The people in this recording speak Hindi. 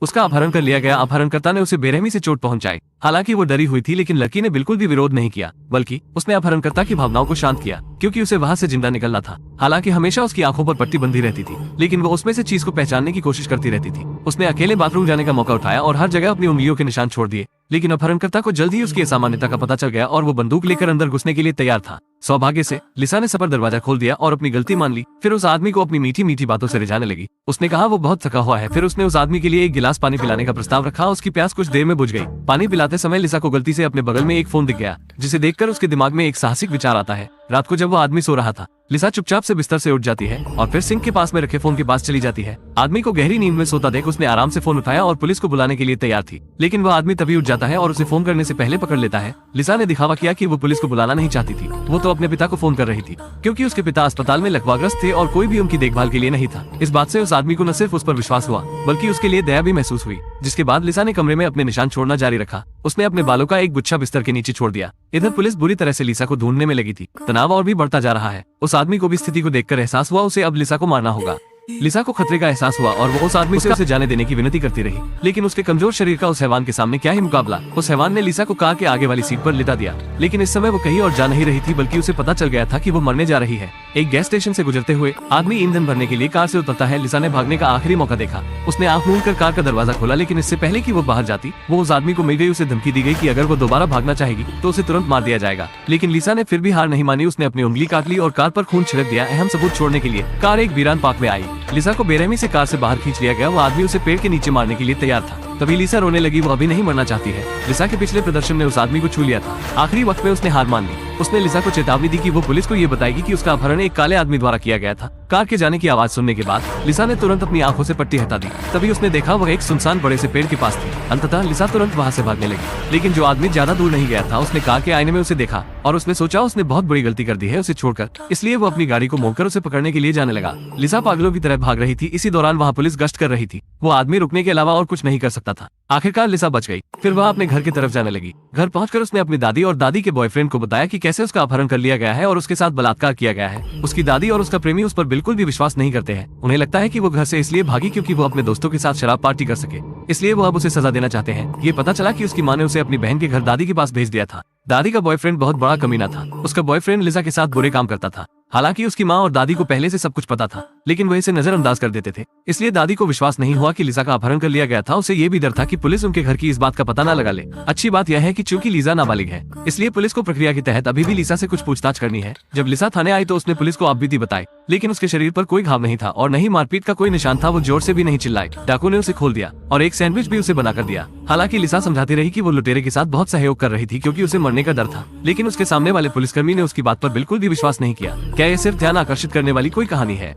उसका अपहरण कर लिया गया। अपहरणकर्ता ने उसे बेरहमी से चोट पहुंचाई। हालांकि वो डरी हुई थी, लेकिन लड़की ने बिल्कुल भी विरोध नहीं किया, बल्कि उसने अपहरणकर्ता की भावनाओं को शांत किया, क्योंकि उसे वहां से जिंदा निकलना था। हालांकि हमेशा उसकी आंखों पर पट्टी बंधी रहती थी, लेकिन वो उसमें से चीज को पहचानने की कोशिश करती रहती थी। उसने अकेले बाथरूम जाने का मौका उठाया और हर जगह अपनी उंगलियों के निशान छोड़ दिए, लेकिन अपहरणकर्ता को जल्द ही उसकी असामान्यता का पता चल गया और वो बंदूक लेकर अंदर घुसने के लिए तैयार था। सौभाग्य से लिसा ने सपर दरवाजा खोल दिया और अपनी गलती मान ली। फिर उस आदमी को अपनी मीठी मीठी बातों से रिझाने लगी। उसने कहा वो बहुत थका हुआ है। फिर उसने उस आदमी के लिए एक गिलास पानी पिलाने का प्रस्ताव रखा। उसकी प्यास कुछ देर में बुझ गई। पानी पिलाते समय लिसा को गलती से अपने बगल में एक फोन दिख गया, जिसे देखकर उसके दिमाग में एक साहसिक विचार आता है। रात को जब वो आदमी सो रहा था, लिसा चुपचाप से बिस्तर से उठ जाती है और फिर सिंक के पास में रखे फोन के पास चली जाती है। आदमी को गहरी नींद में सोता देख उसने आराम से फोन उठाया और पुलिस को बुलाने के लिए तैयार थी, लेकिन वह आदमी तभी उठ जाता है और उसे फोन करने से पहले पकड़ लेता है। लिसा ने दिखावा किया कि वो पुलिस को बुलाना नहीं चाहती थी, वो तो अपने पिता को फोन कर रही थी, क्योंकि उसके पिता अस्पताल में लकवाग्रस्त थे और कोई भी उनकी देखभाल के लिए नहीं था। इस बात से उस आदमी को न सिर्फ उस पर विश्वास हुआ, बल्कि उसके लिए दया भी महसूस हुई। जिसके बाद लिसा ने कमरे में अपने निशान छोड़ना जारी रखा। उसने अपने बालों का एक गुच्छा बिस्तर के नीचे छोड़ दिया। इधर पुलिस बुरी तरह से लिसा को ढूंढने में लगी थी। तनाव और भी बढ़ता जा रहा है। उस आदमी को भी स्थिति को देखकर एहसास हुआ उसे अब लिसा को मारना होगा। लिसा को खतरे का एहसास हुआ और वो उस आदमी से उसे जाने देने की विनती करती रही, लेकिन उसके कमजोर शरीर का उस हैवान के सामने क्या ही मुकाबला। उस हैवान ने लिसा को कार के आगे वाली सीट पर लिटा दिया, लेकिन इस समय वो कहीं और जा नहीं रही थी, बल्कि उसे पता चल गया था कि वो मरने जा रही है। एक गैस स्टेशन से गुजरते हुए आदमी ईंधन भरने के लिए कार से उतरता है। लिसा ने भागने का आखिरी मौका देखा। उसने आंख मूंद कर कार का दरवाजा खोला, लेकिन इससे पहले कि वो बाहर जाती, वो उस आदमी को मिल गई। उसे धमकी दी गई कि अगर वो दोबारा भागना चाहेगी तो उसे तुरंत मार दिया जाएगा। लेकिन लिसा ने फिर भी हार नहीं मानी। उसने अपनी उंगली काट ली और कार पर खून छिड़क दिया। अहम सबूत छोड़ने के लिए कार एक वीरान पार्क में आई। लिसा को बेरहमी से कार से बाहर खींच लिया गया। वो आदमी उसे पेड़ के नीचे मारने के लिए तैयार था। तभी लिसा रोने लगी। वो अभी नहीं मरना चाहती है। लिसा के पिछले प्रदर्शन ने उस आदमी को छू लिया था। आखिरी वक्त में उसने हार मान ली। उसने लिसा को चेतावनी दी कि वो पुलिस को ये बताएगी कि उसका अपहरण एक काले आदमी द्वारा किया गया था। कार के जाने की आवाज सुनने के बाद लिसा ने तुरंत अपनी आंखों से पट्टी हटा दी। तभी उसने देखा वह एक सुनसान बड़े से पेड़ के पास थी। अंततः लिसा तुरंत वहां से भागने लगी, लेकिन जो आदमी ज्यादा दूर नहीं गया था। उसने कार के आईने में उसे देखा और उसने सोचा उसने बहुत बड़ी गलती कर दी है उसे छोड़कर, इसलिए वो अपनी गाड़ी को मोड़कर उसे पकड़ने के लिए जाने लगा। लिसा पागलों की तरह भाग रही थी। इसी दौरान वहाँ पुलिस गश्त कर रही थी। वो आदमी रुकने के अलावा और कुछ नहीं कर सकता था। आखिरकार लिसा बच गई। फिर वह अपने घर की तरफ जाने लगी। घर पहुंचकर उसने अपनी दादी और दादी के बॉयफ्रेंड को बताया कि कैसे उसका अपहरण कर लिया गया है और उसके साथ बलात्कार किया गया है। उसकी दादी और उसका प्रेमी उस पर बिल्कुल भी विश्वास नहीं करते हैं। उन्हें लगता है कि वो घर से इसलिए भागी क्योंकि वो अपने दोस्तों के साथ शराब पार्टी कर सके, इसलिए वो अब उसे सजा देना चाहते हैं। ये पता चला कि उसकी माँ ने उसे अपनी बहन के घर दादी के पास भेज दिया था। दादी का बॉयफ्रेंड बहुत बड़ा कमीना था। उसका बॉयफ्रेंड लिसा के साथ बुरे काम करता था। हालांकि उसकी माँ और दादी को पहले से सब कुछ पता था, लेकिन वह इसे नजरअंदाज कर देते थे। इसलिए दादी को विश्वास नहीं हुआ कि लिसा का अपहरण कर लिया गया था। उसे ये भी डर था कि पुलिस उनके घर की इस बात का पता न लगा ले। अच्छी बात यह है कि चूंकि लिसा नाबालिग है, इसलिए पुलिस को प्रक्रिया के तहत अभी भी लिसा से कुछ पूछताछ करनी है। जब लिसा थाने आई तो उसने पुलिस को आप बीती बताई, लेकिन उसके शरीर पर कोई घाव नहीं था और न ही मारपीट का कोई निशान था। वो जोर से भी नहीं चिल्लाई। डाकू ने उसे खोल दिया और एक सैंडविच भी उसे बनाकर दिया। हालांकि लिसा समझाती रही कि वो लुटेरे के साथ बहुत सहयोग कर रही थी क्योंकि उसे मरने का डर था, लेकिन उसके सामने वाले पुलिसकर्मी ने उसकी बात पर बिल्कुल भी विश्वास नहीं किया। क्या यह सिर्फ ध्यान आकर्षित करने वाली कोई कहानी है?